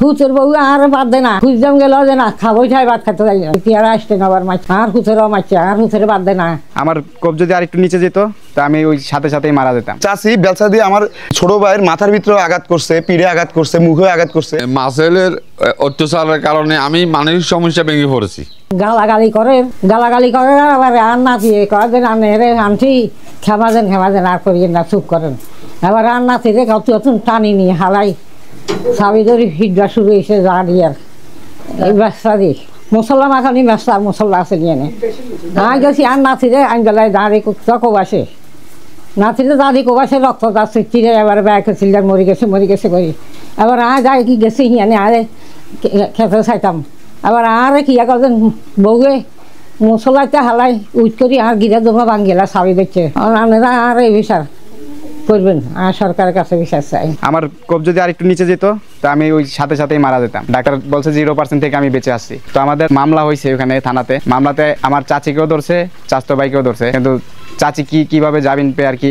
খুচের বউ আর বাদ দে না খুঁজতাম গেল যে না খাবই ঠাই ভাত খেতে যাই পেয়ারা আসতে না আবার মাছ আর খুচেরও মারছে আর খুচের বাদ দে না। আমার কোপ যদি আর একটু নিচে যেত তা আমি ওই সাথে সাথেই মারা যেতাম। চাষি বেলচা দিয়ে আমার ছোট ভাইয়ের মাথার ভিতরে আঘাত করছে, পিঠে আঘাত করছে, মুখে আঘাত করছে। মাসেলের অত্যাচারের কারণে আমি মানসিক সমস্যা ভেঙে পড়েছি। গালাগালি করে আবার আর না দিয়ে কয় যে রে আনছি খেমা দেন আর করিয়েন না চুপ করেন। এবার আর না থেকে কত টানি নিয়ে হালাই চাবি ধরে হিটবা শুরু হয়েছে যা দিয়ে এই ব্যবসা দি মশলা মাখানি ব্যবসা মশলা আছে নিয়ে নে আমি গেছি আর নাচিরে আমি বেলায় দাঁড়িয়ে কোবাসে নাচিরে দাঁড়িয়ে কোবাসে রক্ত যাচ্ছে চিরে এবার ব্যাগ সিলিন্ডার মরে গেছে করি এবার যাই কি গেছি হিয়ানে আরে খেতে চাইতাম আবার আরে কি কজন বউয়ে মশলাতে হালাই উঠ করি আর গিরা জমা ভাঙ্গিলা চাবি দিচ্ছে আর এই বিচার করবেন আর সরকারের কাছে বিশ্বাস চাই। আমার কোপ যদি আর একটু নিচে যেত তা আমি ওই সাথে সাথেই মারা যেতাম। ডাক্তার বলছে 0% থেকে আমি বেঁচে আসছি। তো আমাদের মামলা হয়েছে ওখানে থানাতে, মামলাতে আমার চাচিকেও ধরছে, চাচতো ভাইকেও ধরছে, কিন্তু চাচি কিভাবে জামিন পেয়ে আর কি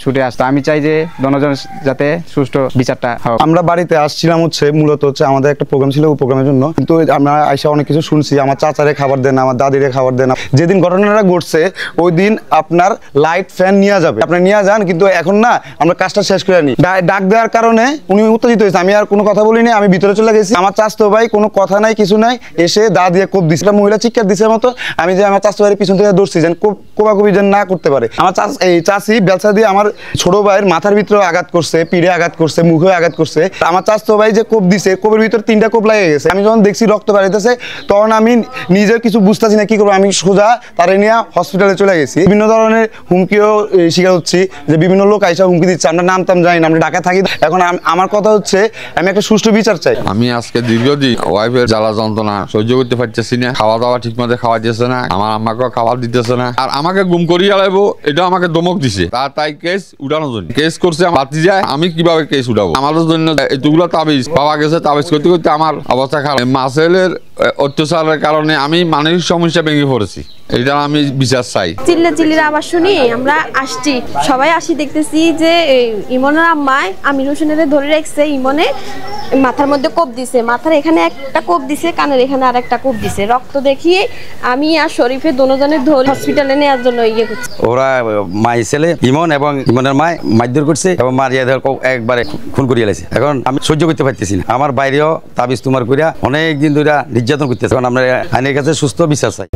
ছুটে আসতো। আমি চাই যে দনজন যাতে সুষ্ঠু বিচারটা হোক। আমরা বাড়িতে আসছিলাম মূলত আমাদের একটা প্রোগ্রাম ছিল, ওই প্রোগ্রামের জন্য। কিন্তু আমরা আইসা অনেক কিছু শুনছি, আমার চাচারে খাবার দেন, আমার দাদিরে খাবার দেন। যেদিন ঘটনাটা ঘটছে ওই দিন আপনার লাইট ফ্যান নিয়ে যাবে, আপনি নিয়ে যান, কিন্তু এখন না আমরা কাজটা শেষ করে নি। ডাক দেওয়ার কারণে উনি উত্তেজিত হয়েছে। আমি আর কোনো কথা বলিনি, আমি ভিতরে চলে গেছি। আমার চাচতো ভাই কোনো কথা নাই কিছু নাই, এসে দা দিয়ে কোপ দিচ্ছে, মহিলা চিৎকার দিচ্ছে মতো। আমি যে আমার চাচতো ভাইয়ের পিছন থেকে ধরছি যেন কোপাকুপি যেন না করতে পারে। আমার চাচি বেলচা দিয়ে আমার ছোট ভাইয়ের মাথার ভিতরে আঘাত করছে, পিঠে আঘাত করছে, মুখে আঘাত করছে। আমার চাচতো ভাই যে কোপ দিছে, কোপের ভিতরে 3টা কোপ লাগে গেছে। আমি যখন দেখছি রক্ত বাড়িতেছে তখন আমি নিজে কিছু বুঝতেছি না কি করবো। আমি সোজা তারে নিয়ে হসপিটালে চলে গেছি। বিভিন্ন ধরনের হুমকিও শিকার হচ্ছি, যে বিভিন্ন লোক আইসা হুমকি দিচ্ছে। আমরা নামতাম জানি না, আমরা ঢাকা থাকি। এখন আমার কথা হচ্ছে আমি একটা সুষ্ঠু বিচার চাই। আমি আজকে দীর্ঘদিন ওয়াইফের জ্বালা যন্ত্রণা সহ্য করতে পারতেছি না। খাওয়া দাওয়া ঠিক মতো খাওয়া দিতেছে না, আমার আম্মাকেও খাবার দিতেছে না, আর আমাকে গুম করিয়া লাগবো এটা আমাকে ধমক দিছে। তাই কেস উঠানোর জন্য কেস করছে। বাতি যায়, আমি কিভাবে কেস উঠাবো? আমাদের জন্য এতগুলো তাবিজ পাওয়া গেছে, তাবিজ করতে করতে আমার অবস্থা খারাপ। মাসেলের অত্যাচারের কারণে আমি মানসিক সমস্যা ভেঙে পড়েছি। এটা আমি বিচার চাই। চিল্লির আওয়াজ শুনি আমরা আসছি, সবাই আসি, দেখতেছি যে ইমনের আম্মায় আমির হোসেনের ধরে রাখছে। ইমনে মাথার মধ্যে কোপ দিছে, মাথার এখানে একটা কোপ দিছে, কানের এখানে আর একটা কোপ দিছে। রক্ত দেখিয়ে আমি আর শরীফে দুজনের ধরে হসপিটালে নেওয়ার জন্য করছি। ওরা মাই ছেলে ইমন এবং ইমনের মায় মারধর করছে এবং মারিয়া একবারে খুন করিয়া লাইছে। এখন আমি সহ্য করতে পারতেছি না। আমার বাইরেও তাবিজ তোমার করিয়া অনেক দিন ধরে নির্যাতন করতেছে। এখন আমরা আইনের কাছে সুস্থ বিচার চাই।